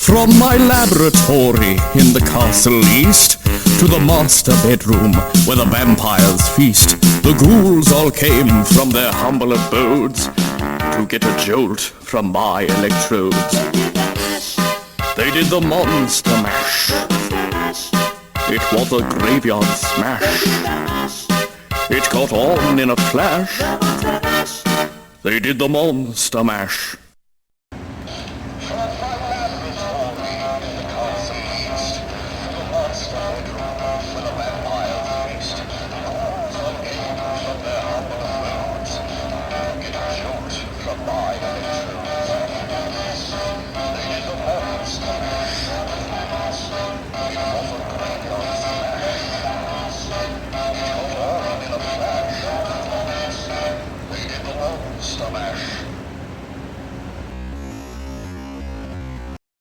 From my laboratory in the castle east to the master bedroom where the vampires feast, the ghouls all came from their humble abodes to get a jolt from my electrodes. They did the monster mash. It was a graveyard smash. It got on in a flash. They did the monster mash.